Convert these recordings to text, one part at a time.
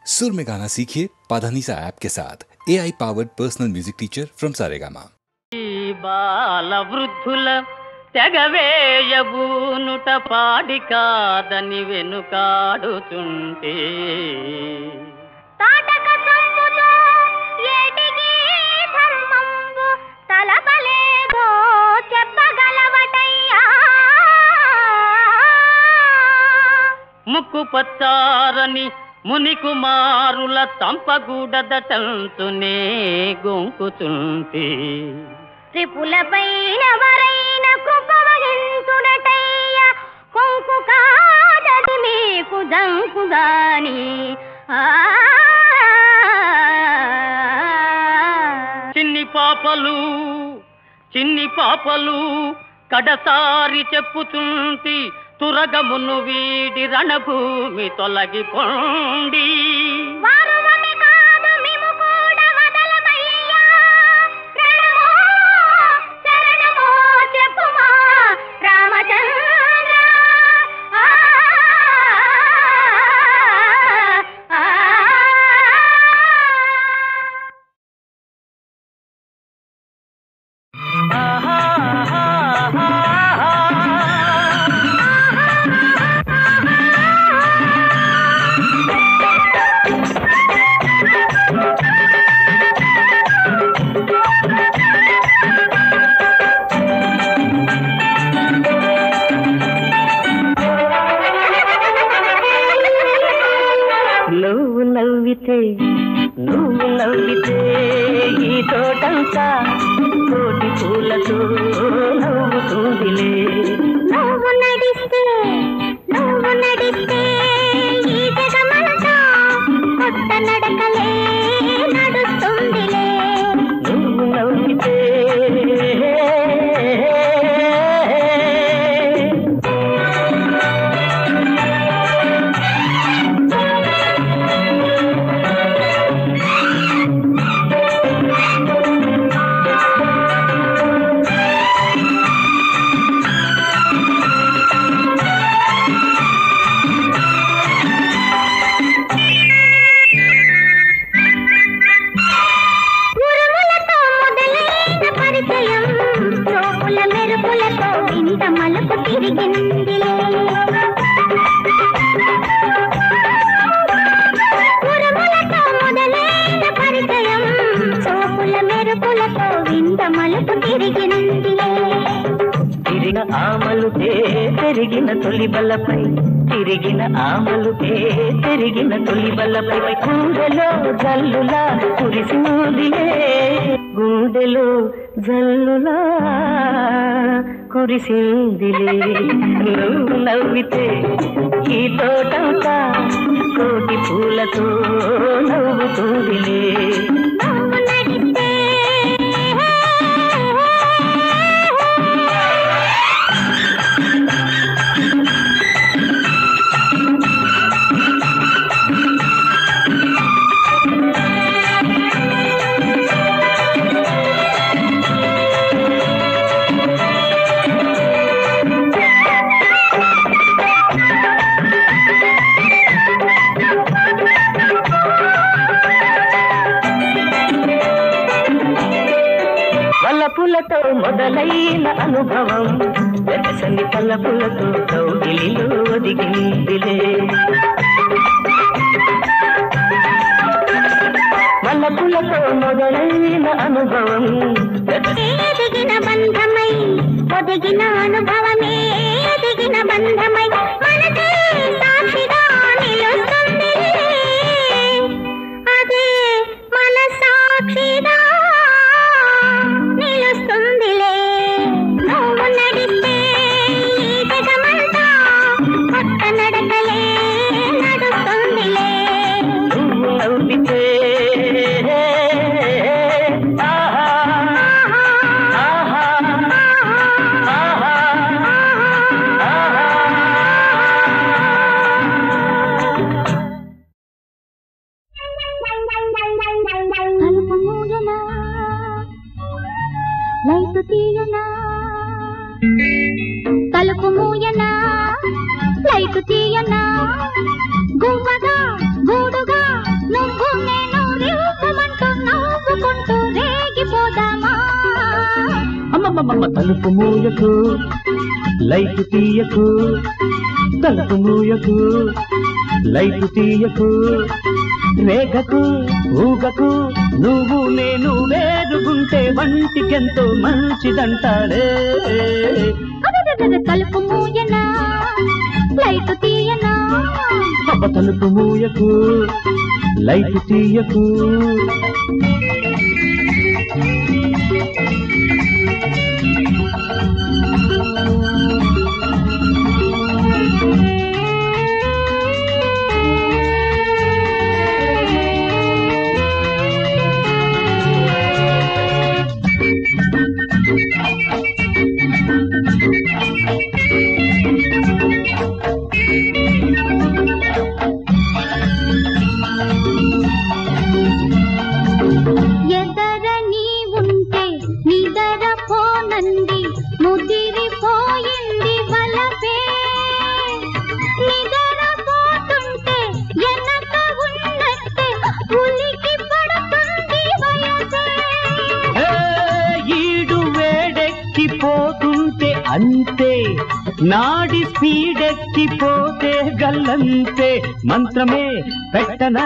सुर में गाना सीखिए पाधानीसा ऐप के साथ AI powered personal music teacher from Saregama. బాల వృద్ధుల తెగవేయబూనుట పాడి కాదని వెనుకాడుచుంటే తాటక సంపుతో ఏటికి ధర్మంబు తలపలేదో చెప్పగలవటయ్యా. ముక్కు పచ్చారని ముని కుమారుల తంపగూడదటంతునే గొంకుచుంటే త్రిపులపైన వరైన కృప వహించునటయ్య. కొంకు కాదది మీకు జంకుగాని చిన్ని పాపలు కడసారి చెప్పుచుంటి తురగమును వీడి రణభూమి తొలగిపోండి. నువ్వు నవ్వితే ఈ తోటంతా కోటి పూలతో నవ్వుతుందిలే. నువ్వు నడిస్తే ఈ జగమంతా కొత్త నడకలే నడుస్తుందిలే. నువ్వు నవ్వితే తిరిగిన తొలి బలపై గుండెలో జల్లులా కురిసిందిలే. గుండెలో జల్లులా కురిసిందిలే. నువ్వు నవ్వితే ఈ తోటంతా కోటి పూలతో నవ్వుతుందిలే. వలపులతో మొదలైన అనుభవం వెచ్చని తలపులతో కౌగిలిలో ఒదిగిందిలే. వలపులతో మొదలైన అనుభవం ఎదిగిన బంధమై ఒదిగిన అనుభవమే ఎదిగిన బంధమై మనదే సాక్షిగా నిలుస్తుంది. అదే మన సాక్షిగా నిలుస్తుందిలే. నువ్వు నడిస్తే ఈ జగమంతా కొత్త నడకలే నడుస్తుందిలే. నువ్వు నవ్వితే తలుపు మూయనా లైటు తీయనా గువ్వగా గూడుగా అమ్మమ్మమ్మ తలుపు మూయకు లైట్ తీయకు తలుపు మూయకు లైట్ తీయకు రేగకు ఊగకు నువ్వు నేను వేరుగుంటే వంటికెంతో మంచిదంటాడే తలుపు మూయనా లైట్ తీయనా అబ్బ తలుపు మూయకు లైట్ తీయకు అంతే నాడి స్పీడెక్కిపోతే గల్లంతే మంత్రమే పెట్టనా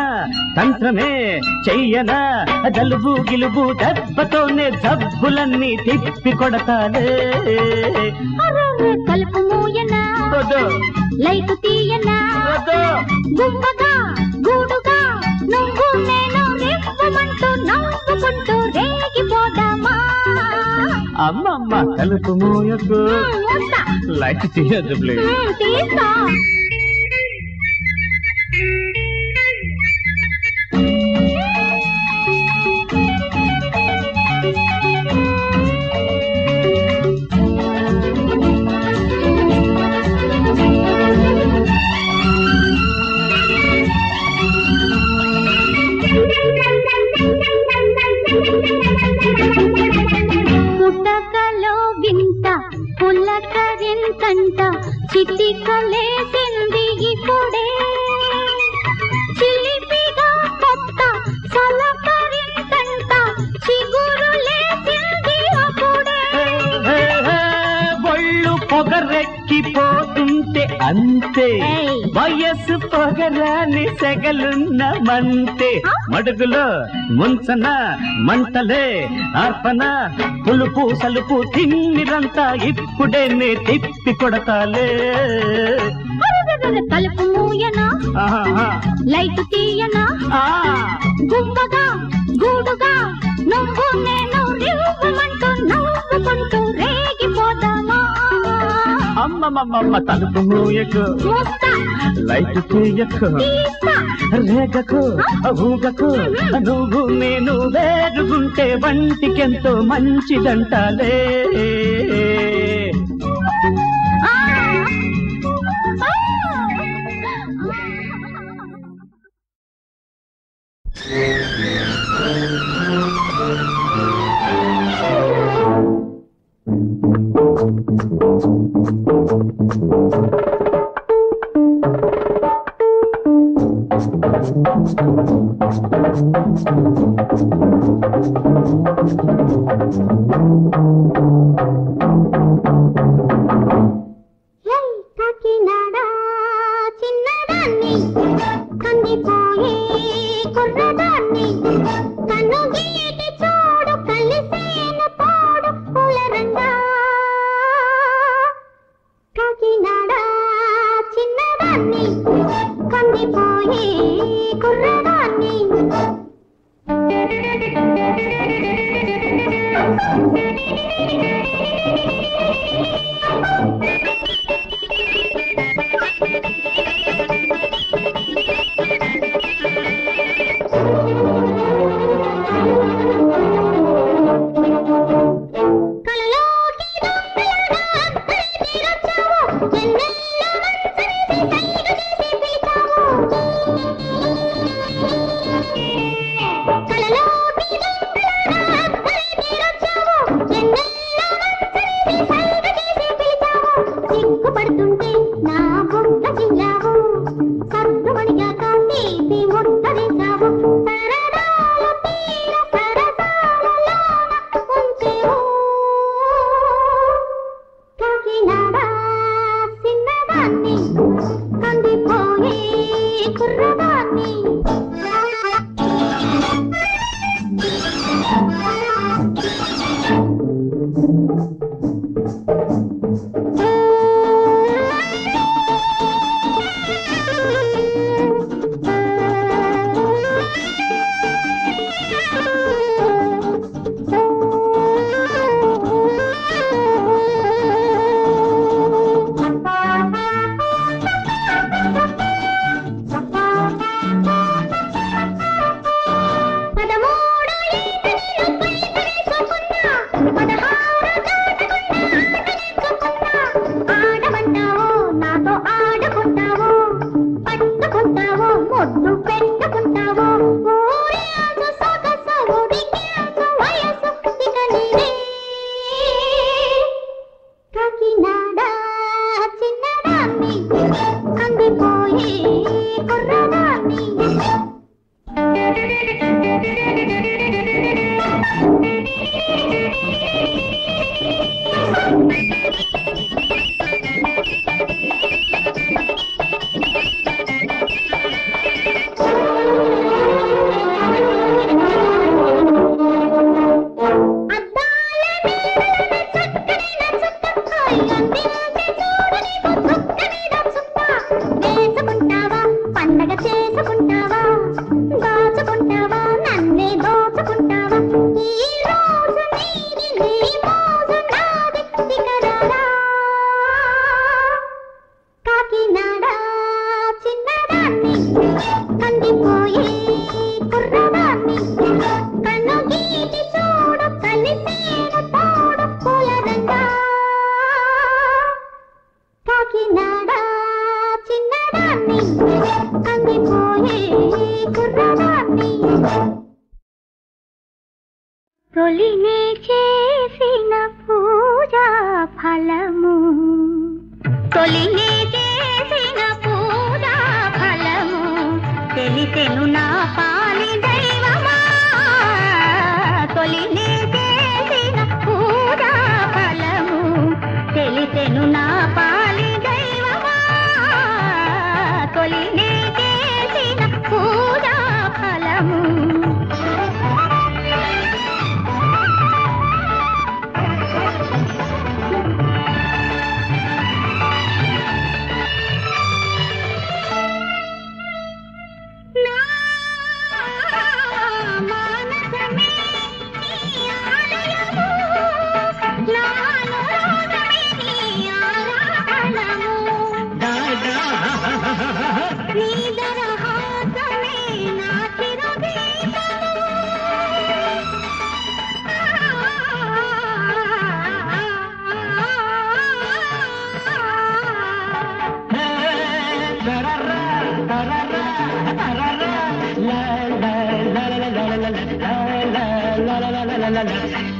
తంత్రమే చెయ్యనా జలుబు గిలుబు దెబ్బతోనే జబ్బులన్నీ తిప్పి కొడతాలే తలుపు మూయనా లైట్ తీయనా గుమ్మగా గూడుగా నువ్వు నేను నిప్పమంటూ నవ్వుకుంటూ రేగిపోదామా అమ్మమ్మ తలుపు మూయకు లైట్ తీయద్దు ప్లీజ్ తీస్తా పుట్టకలో వింత పుల్లకరింతంట చిటికలేసింది ఇప్పుడే చిలిపిగా కొత్త సలకరింతంట చిగురులేసింది అప్పుడే ఒళ్ళు పొగరెక్కిపోతుంటే అంతే వయస్సు పొగరాని సెగలున్న మంతే మడుగులో ముంచన మంటలే అర్పణ పులుపు సలుపు తిమ్మిరంతా ఇప్పుడే నే తిప్పి కొడతాలే తలుపు మూయనా లైట్ తీయనా గుమ్మగా గూడుగా నువ్వు నేను రివ్వమంటూ నవ్వుకుంటూ రేగిపోదామా అమ్మమ్మమ్మ తలుపు మూయకు లైట్ తీయకు రేగకు ఊగకు నువ్వు నేను వేరుగుంటే వంటికెంతో మంచిదంటాలే కుర్రవాణ్ణి తొలినే చేసిన పూజా ఫలము తొలినే చేసిన పూజా ఫలము తెలిసెను నా పాలి దైవమా తొలినే చేసిన పూజా ఫలము తెలిసెను నా పాలి దైవమా తొలినే చేసిన పూజా ఫలము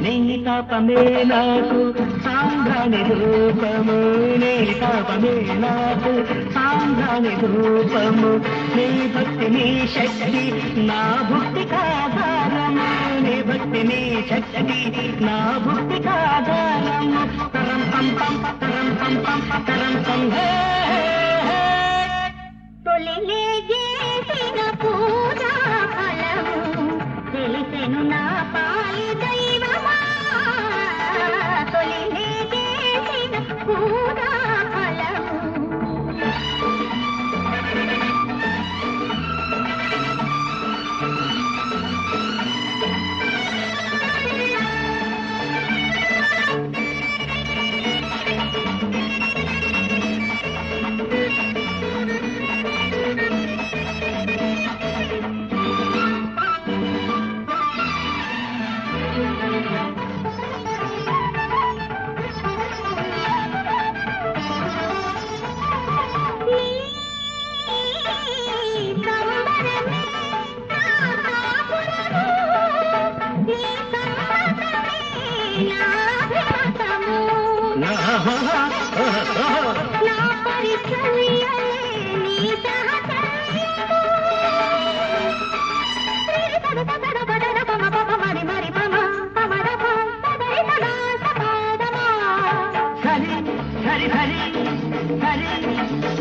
నీ తాపమే నాకు సాంద్రాని రూపము నీ తాపమే నాకు సాంద్రాని రూపము నీ భక్తి నీ శక్తి నా భక్తి కాధారము నీ భక్తి నీ శక్తి నా భక్తి కాధారము తరం పం పం తరం పం పం తరం పం తొలినే చేసిన పూజా ఫలము తెలిసెను నా పాలి దైవమా తొలినే చేసిన పూజా ఫలము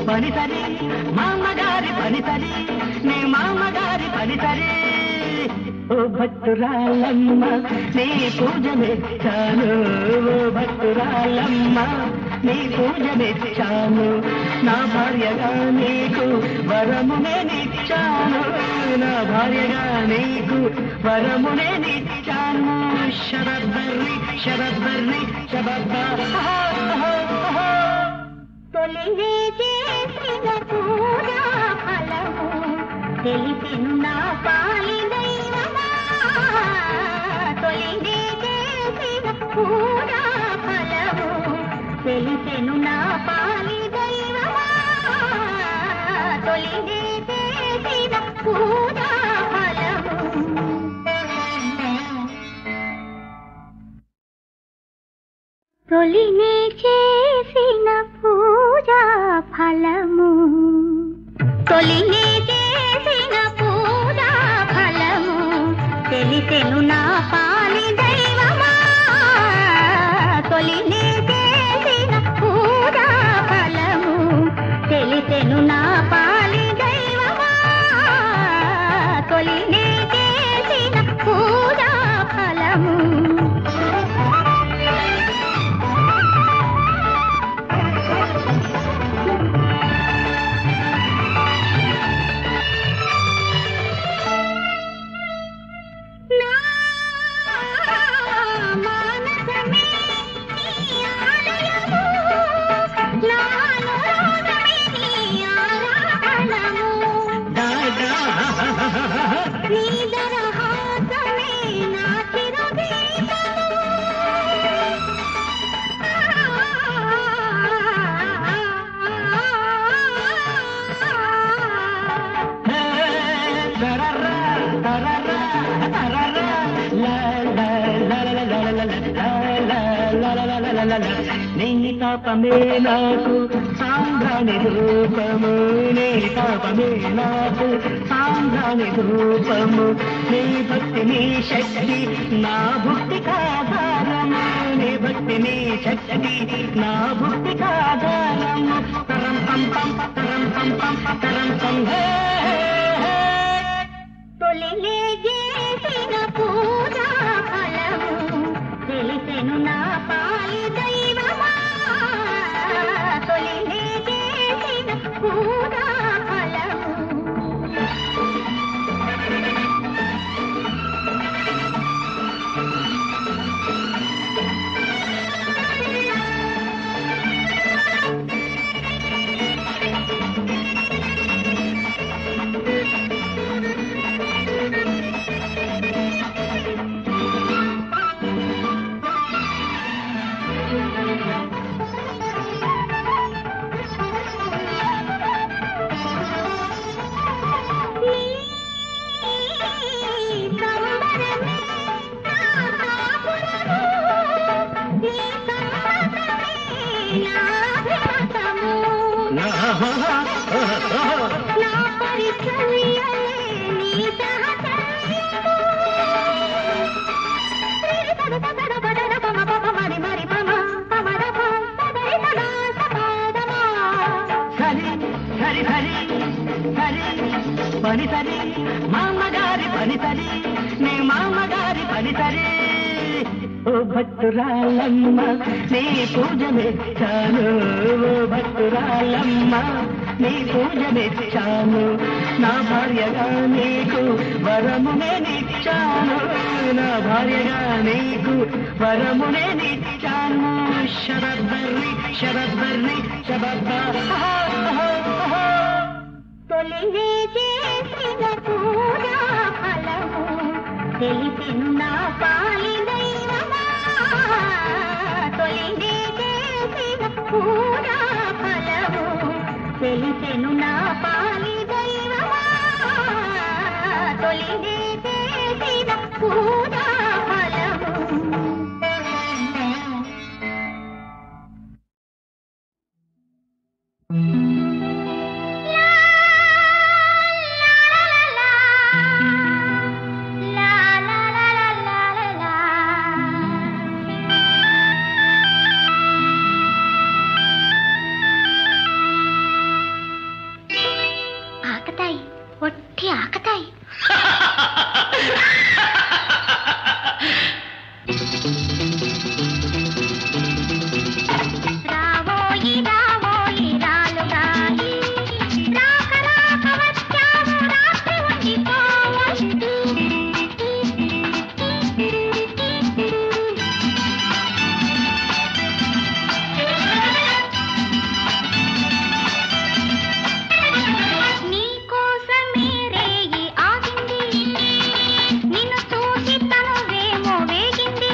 పని సరి మామగారి పని సరి నీ మామగారి పని సరి ఓ భక్తురాలమ్మ నీ పూజ మెచ్చాను ఓ భక్తురాలమ్మ నీ పూజ మెచ్చాను నా భార్యగా నీకు వరమునే నిచ్చాను నా భార్యగా నీకు వరమునే నిచ్చాను శరద్వర్రి శరద్వర్రి శరద్వర్రి తొలినే చేసిన పూజా ఫలము తెలిసెను నా పాలి దైవమా తొలినే చేసిన పూజా ఫలము తెలిసెను నా పాలి దైవమా తొలినే చేసిన పూజా ఫలము తొలినే చేసిన పూజా ఫలము తొలినే చేసిన పూజా ఫలము తెలిసెను నా పాలి దైవమా తొలినే చేసిన పూజా ఫలము తెలిసెను నా పాలి దైవమా తొలినే చేసిన పూజా ఫలము తరర్రా తరర్రా తరర్రా లా లా లా లా లా లా లా లా లా లా లా. నీ తాపమే నాకు సాంద్రాణి రూపము, నీ తాపమే నాకు సాంద్రాణి రూపము, నీ భక్తి నీ శక్తి నా భక్తి కాధారము, నీ భక్తి నీ శక్తి నా భక్తి కాధారము. తరం పం పం తరం పం పం తరం పం హే తొలిలే చేసిన పూజా ఫలము తెలిసెను నా పాలి దైవమా. తొలిలే చేసిన పూజా ఫలము పని సరి మామగారి పని సరి నీ మామగారి పని సరి. ఓ భక్తురాలమ్మ నీ పూజ మెచ్చాను, ఓ భక్తురాలమ్మ నీ పూజ మెచ్చాను, నా భార్యగా నీకు వరమునే నిచ్చాను, నా భార్యగా నీకు వరమునే నిచ్చాను. శరద్బర్రి శరద్బర్రి శరద్బా. తొలివే చేసిన పూజా ఫలము తెలిసెను నా పాలి దైవమా. తొలివే చేసిన పూజా ఫలము తెలిసెను నా పాలి దైవమా. తొలివే చేసిన పూజా ఫలము. ఆకతాయి, ఒట్టి ఆకతాయి. రావోయి రావోయి రాలుగాయి, రాక రాక వచ్చాము రాత్రి ఉండిపోవచ్చు. నీకోసమే రేయి ఆగింది, నిన్ను చూసి తనువేమో వేగింది.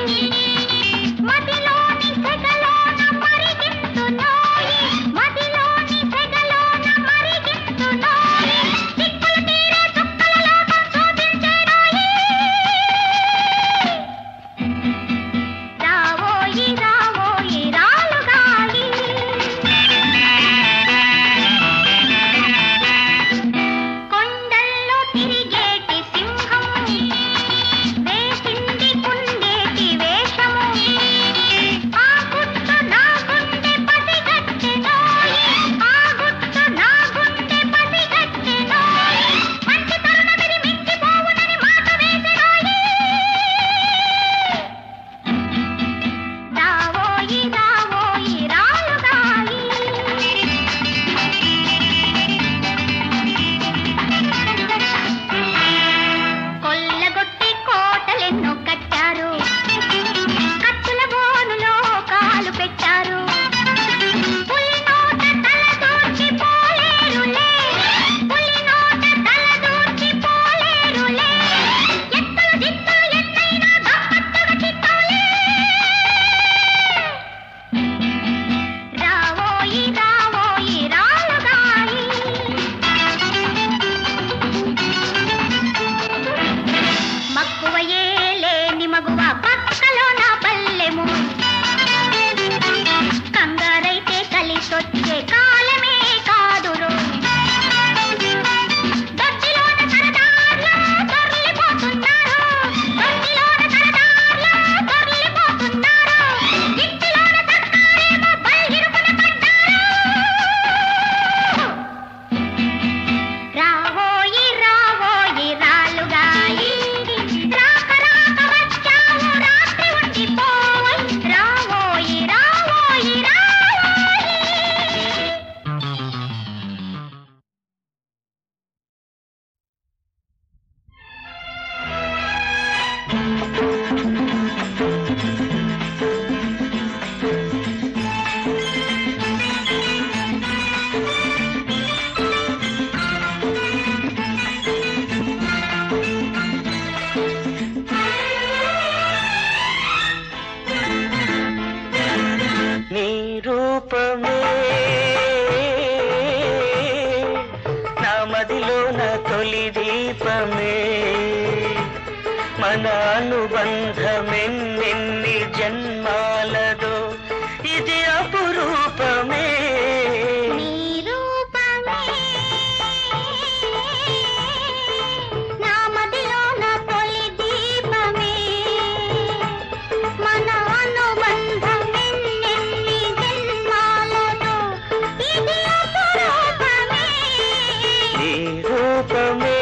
మన అనుబంధమెన్నెన్ని జన్మాలదో ఇది అపురూపమే. నీ రూపమే నా మదిలోన తొలి దీపమే. మన అనుబంధమెన్నెన్ని జన్మాలదో ఇది అపురూపమే. నీ రూపమే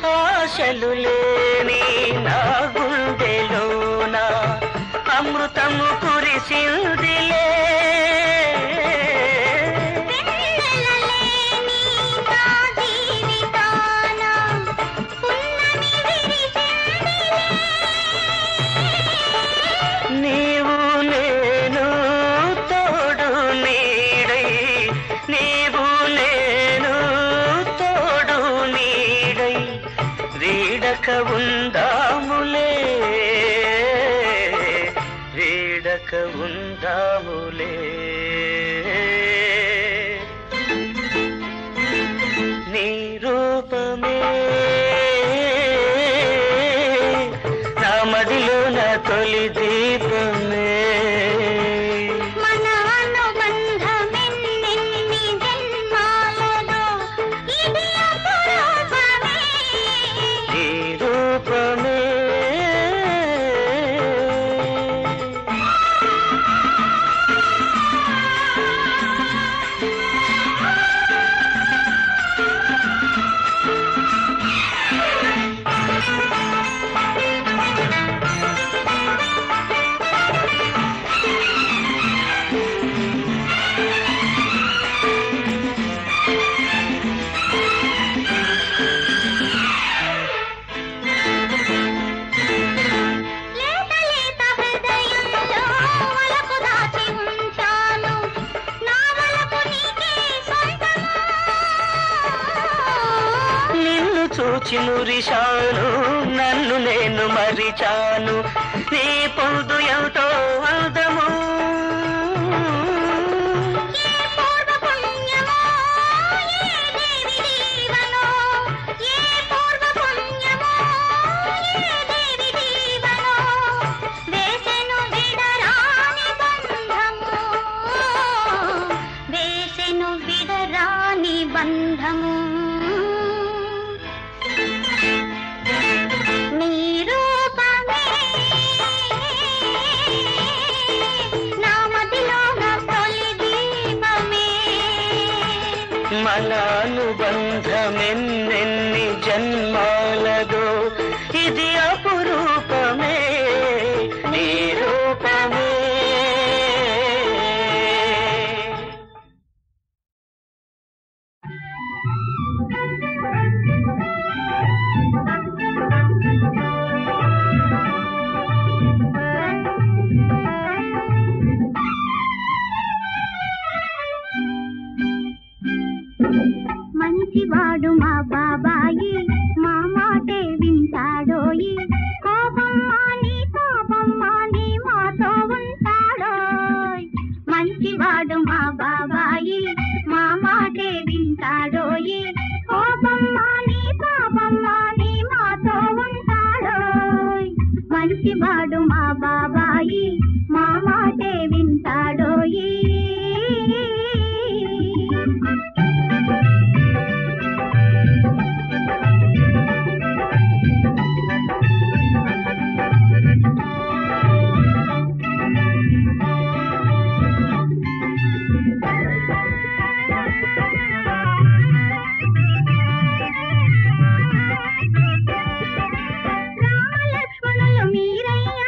ఆశలు లేని నా గుండెలోన అమృతము కురిసిందిలే. వెన్నెలలేని నా జీవితాన పున్నమి విరిసిందిలే. నీవు నేను తోడు నీడై, నీవు నేను తోడు నీడై వీడక ఉందాములే, వీడక ఉందాములే. నీ రూపమే నా మదిలో నా తొలి దీపమే. మన అనుబంధమెన్నెన్ని జన్మాలదో ఇది అపురూపమే. నీ రూపమే లేత లేత హృదయంలో వలపు దాచి ఉంచాను. నా వలపు నీకే సొంతము. నిన్ను చూచి మురిశాను, నన్ను నేను మరిచాను. నీ పొందు ఎంతో అందము. ఏ పూర్వ పుణ్యమో ఏ దేవి దీవెనో. ఏ పూర్వ పుణ్యమో ఏ దేవి దీవెనో. వేసెను విడరాని బంధము. వేసెను విడరాని బంధము. నీ రూపమే నా మదిలోన తొలి దీపమే. మన అనుబంధమెన్నెన్ని జన్మాలదో ఇది అపురూపమే. నీ రూపమే మంచివాడు మా బాబాయి, మా మాటే వింటాడోయి. కోపం మాని పాపం మాని మాతో ఉంటాడోయ్. మంచివాడు మా బాబాయి, మా మాటే వింటాడోయి. కోపం మాని పాపం మాని మాతో ఉంటాడోయ్. మంచివాడు మా బాబాయి, మా మాటే వింటాడోయి. రామలక్ష్మణులు మీరయ్య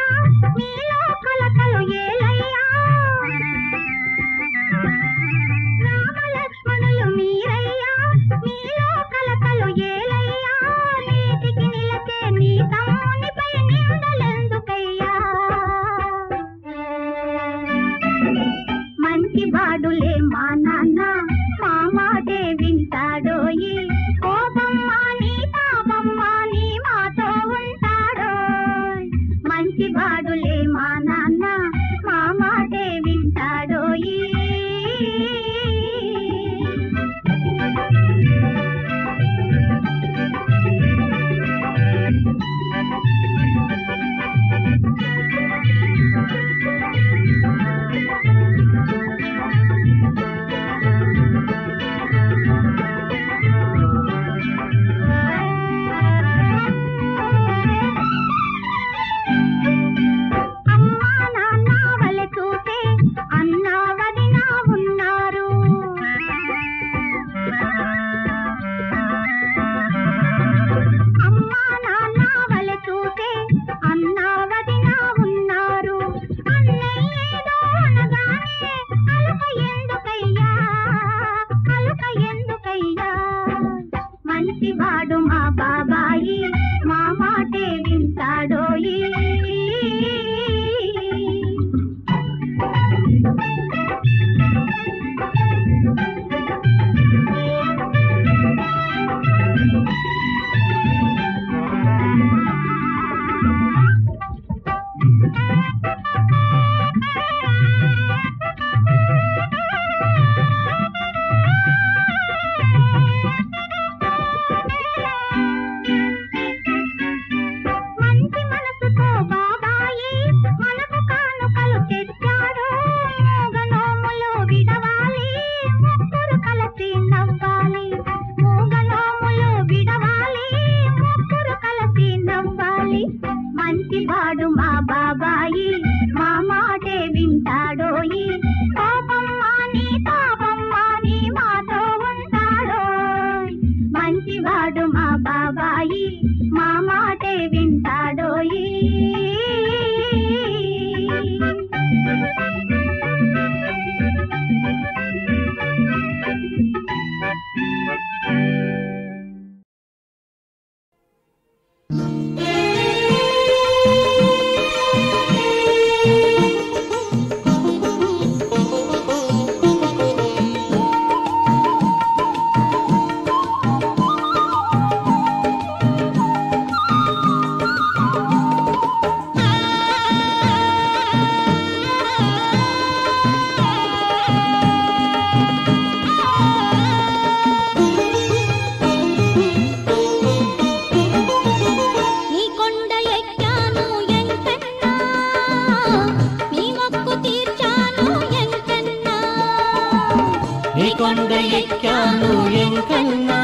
ఎక్కాను ఎంకన్నా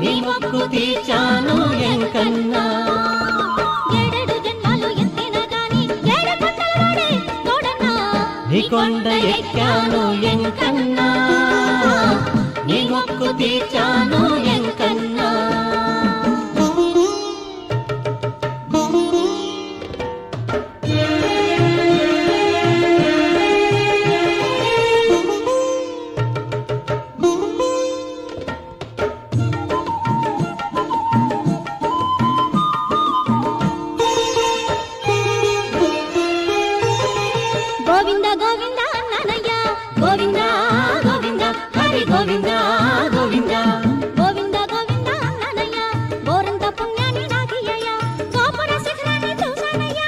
నీ మొక్కు తీర్చాను ఎంకన్నా ఏడేడు జన్మలు ఎత్తినా గాని ఏడు కొండలవాడే తోడన్నా నీ కొండ ఎక్కాను ఎంకన్నా నీ మొక్కు తీర్చాను ఎంకన్నా గోవింద గోవింద నానయ్య గోవింద గోవింద హరి గోవింద గోవింద గోవింద గోవింద నానయ్య గోరంత పుణ్యాన్ని నాకియ్యయ్య గోపుర శిఖరాన్ని చూసానయ్య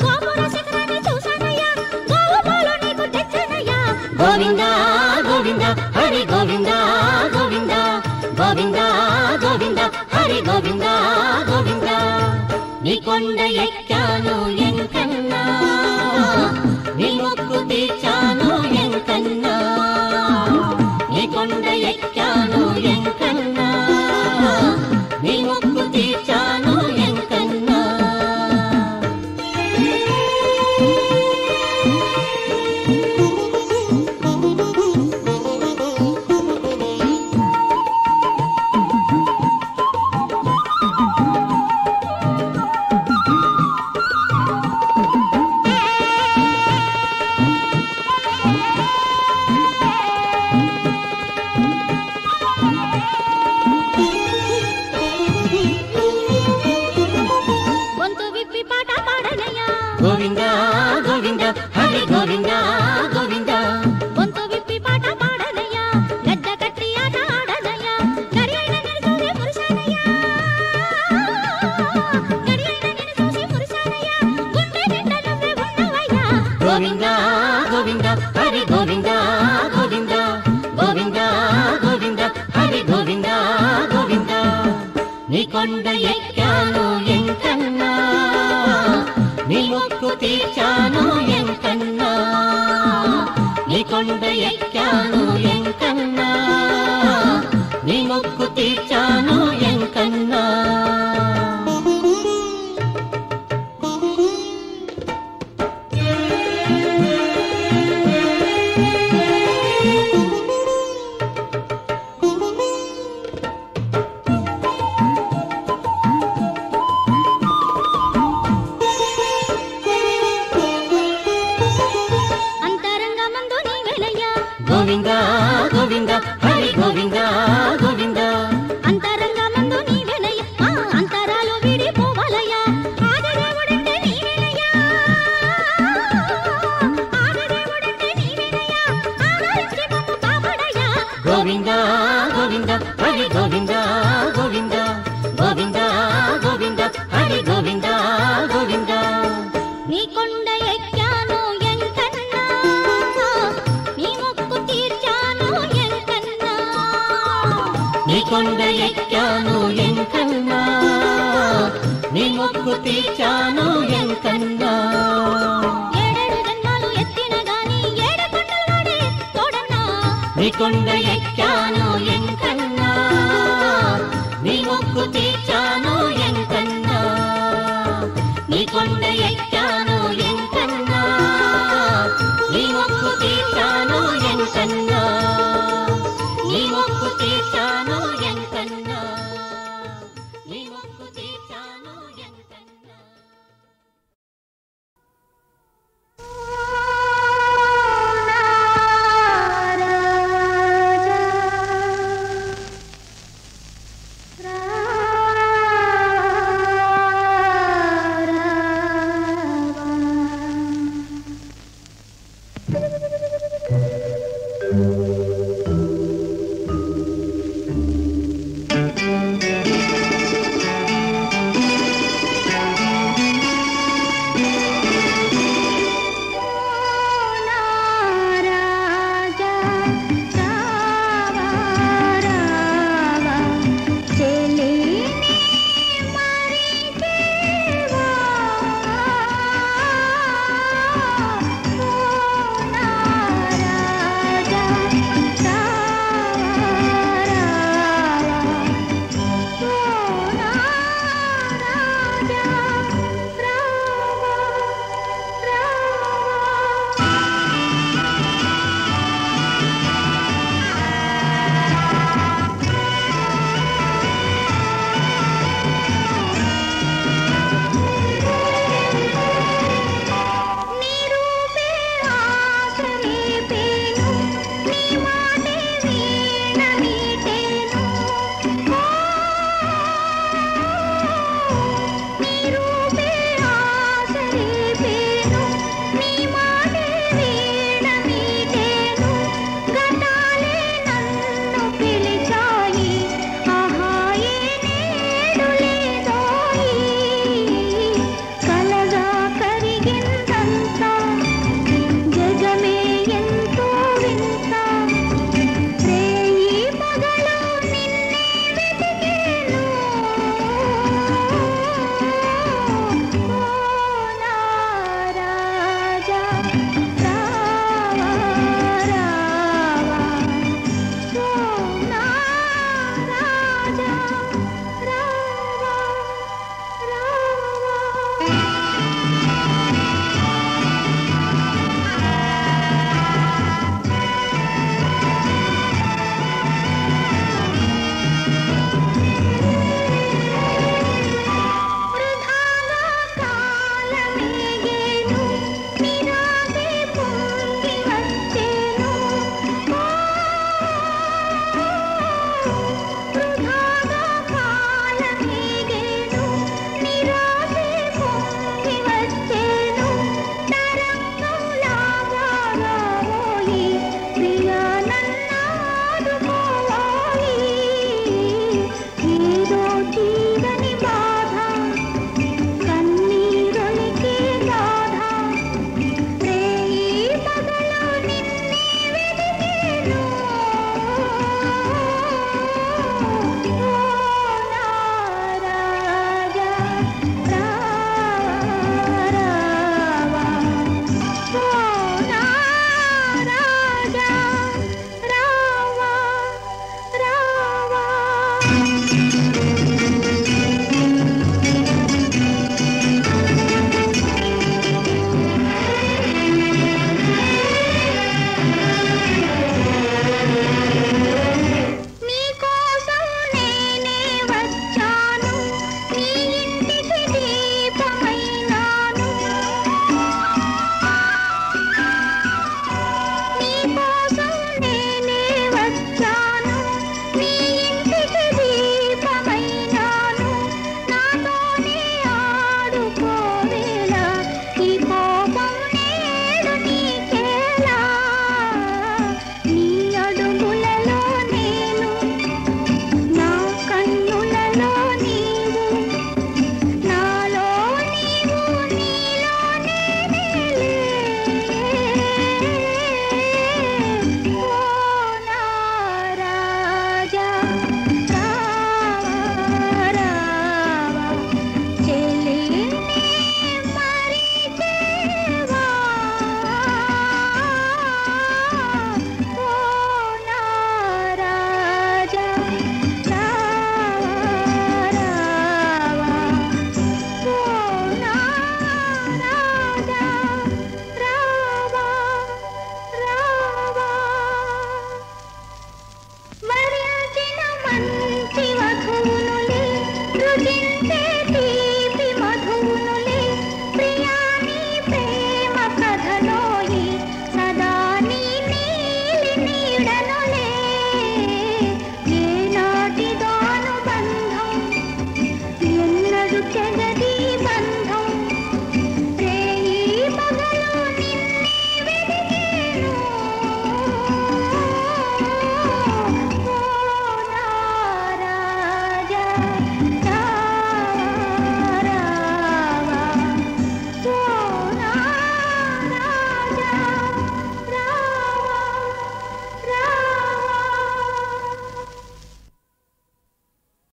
గోపుర శిఖరాన్ని చూసానయ్య గోవు పాలు నీకు తెచ్చానయ్య గోవింద గోవింద హరి గోవింద గోవింద గోవింద గోవింద హరి గోవింద గోవింద నీ కొండ ఎక్కాను ఎంకన్నా నీ మొక్కు తీర్చాను ఎంకన్నా నీ కొండ ఎక్కాను ఎంకన్నా నీ మొక్కు తీర్చాను ఎంకన్నా గొంతు విప్పి పాట పాడనయ్య గోవింద గోవింద హరి గోవింద గోవింద గొంతు విప్పి పాట పాడనయ్య గడ్డ కట్టి ఆట ఆడనయ్య గరియైన నిన్ను చూసి మురిశానయ్య గరియైన నిన్ను చూసి మురిశానయ్య గుండె నిండా నువ్వే ఉన్నవయ్య గోవింద గోవింద హరి గోవింద గోవింద గోవింద గోవింద హరి గోవింద గోవింద నీ కొండ ఎక్కాను ఎంకన్నా నీ మొక్కు తీర్చాను ఎంకన్నా నీ కొండ ఎక్కాను ఎంకన్నా నీ మొక్కు తీర్చాను ఎంకన్నా అంతరంగమందు నీవేనయ్య గోవింద గోవింద హరి గోవింద గోవింద అంతరంగమందు నీవేనయ్య అంతరాలు విడిపోవాలయ్య ఆదిదేవుడంటే నీవేనయ్య ఆదిదేవుడంటే నీవేనయ్య ఆదరించి మమ్ము కాపాడయ్య గోవింద గోవింద హరి గోవింద గోవింద గోవింద గోవింద హరి గోవింద గోవింద నీ కొండ ఎక్కాను ఎంకన్నా నీ మొక్కు తీర్చాను ఎంకన్నా నీ కొండ ఎక్కాను ఎంకన్నా నీ మొక్కు తీర్చాను ఎంకన్నా ఏడేడు జన్మలు ఎత్తిన గాని ఏడు కొండలవాడే తోడన్నా నీ కొండ ఎక్కాను ఎంకన్నా నీ మొక్కు తీర్చాను ఎంకన్నా నీ కొండ ఎక్కాను